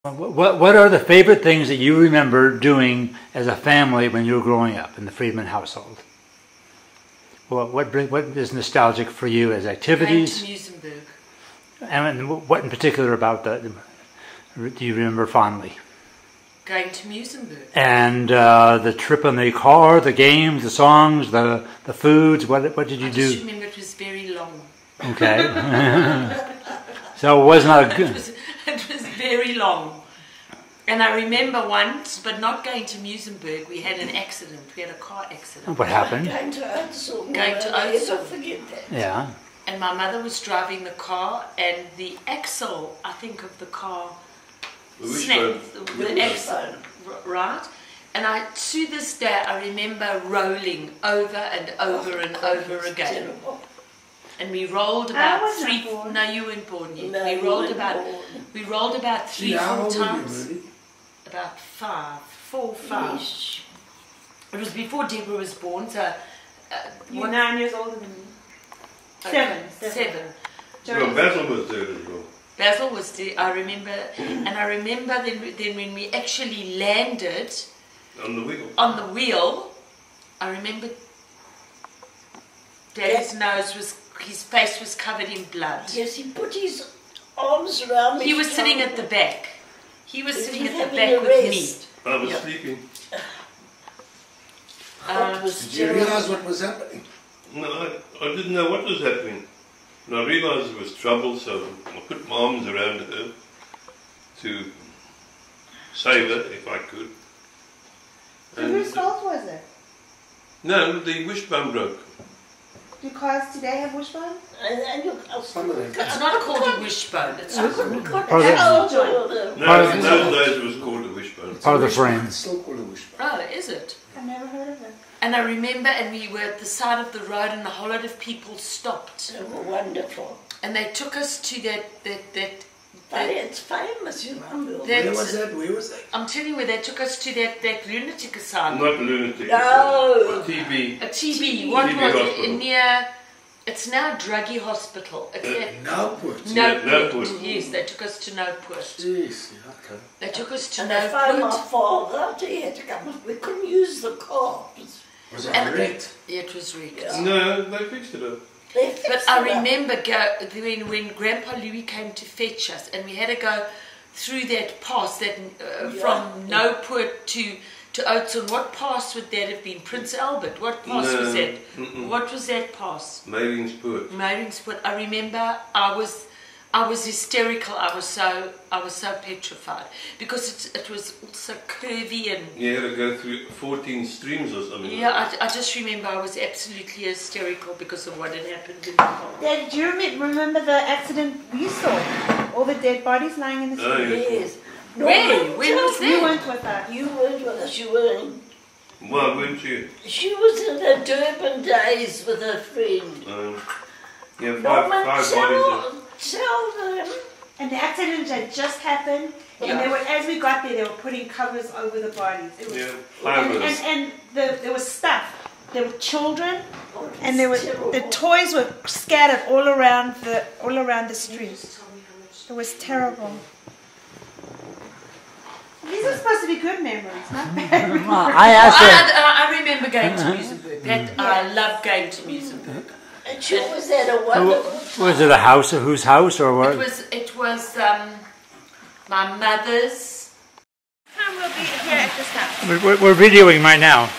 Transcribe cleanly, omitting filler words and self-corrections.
What are the favorite things that you remember doing as a family when you were growing up in the Friedman household? What is nostalgic for you as activities? Going to Musenberg. And what in particular about that do you remember fondly? Going to Musenberg. And the trip in the car, the games, the songs, the foods. What did you do? I just remember it was very long. Okay. So it was not a good. It was very long. And I remember once, but not going to Musenberg, we had an accident. We had a car accident. What happened? Going to Oatsel. Going to Oatsel. Never forget that. Yeah. And my mother was driving the car, and the axle, I think, of the car snapped. The axle, right? And to this day, I remember rolling over and over and over again. Terrible. And we rolled about three. Born. No, you weren't born yet. No, we you rolled weren't about. born. We rolled about 3 how 4 old were you, times. Rudy? About 4 5. Yes. It was before Deborah was born, so. You're 9 years older than me. Seven. Well, Basil was there as well. Basil was there, I remember, and I remember then when we actually landed On the wheel. I remember Daddy's his face was covered in blood. Yes, he put his arms around me. He was sitting at the back. He was He sitting was at the having back a with me. rest. I was Yeah. sleeping. It was Did you terrible. realise what was happening? No, I didn't know what was happening. And I realised there was trouble, so I put my arms around her to save her if I could. So whose fault was it? No, the wishbone broke. Do cars today have wishbone? And look, Some of them. It's not called a wishbone. It's I couldn't cut Part of it the- out. No, in those days it was called a wishbone. Part of the It's frame. still called a wishbone. oh, is it? I've never heard of it. And I remember, and we were at the side of the road, and a whole lot of people stopped, They were wonderful. and they took us to that. But it's famous, you know. That- Where was that? Where was that? I'm telling you, where they took us to that lunatic asylum. Not lunatic. No. TB. A TB. What TB was it? hospital. Near. It's now a druggie hospital. It's that. Nowport. Nowport. Yes, they took us to Nowport. Jeez, okay. They took us to And they found my Nowport. father. He had to come. We couldn't use the car. Was And- it wrecked? Yeah, it was wrecked. Yeah. No, they fixed it up. They But fixed I it up. remember when Grandpa Louis came to fetch us, and we had to go through that pass from Nowport to Oatsel. What pass would that have been? Prince Albert. What pass No, was that? mm-mm. What was that pass? Maidingspoort. Maidingspoort. I remember I was hysterical. I was so petrified because it was also curvy and. You had to go through 14 streams or something. Yeah, I just remember I was absolutely hysterical because of what had happened in the car. Dad, do you remember the accident we saw? All the dead bodies lying in the Oh, street? yeah. Yes. Where? When was You that? weren't with us. You weren't with us. You were in. Why weren't you? She was in the Durban days with her friend. Yeah, Norman, five bodies. tell them. And the accident had just happened, and Yeah. they were, as we got there, they were putting covers over the bodies. It was, Yeah, and flowers. there was stuff. There were children, Oh, and there were the toys were scattered all around the street. It was terrible. These are supposed to be good memories, not bad memories. I asked her. I remember going to Musenberg. I love going to Musenberg. And she always had a wonderful Was it a house, or whose house, or what? It was my mother's. We'll be here at this house. We're videoing right now.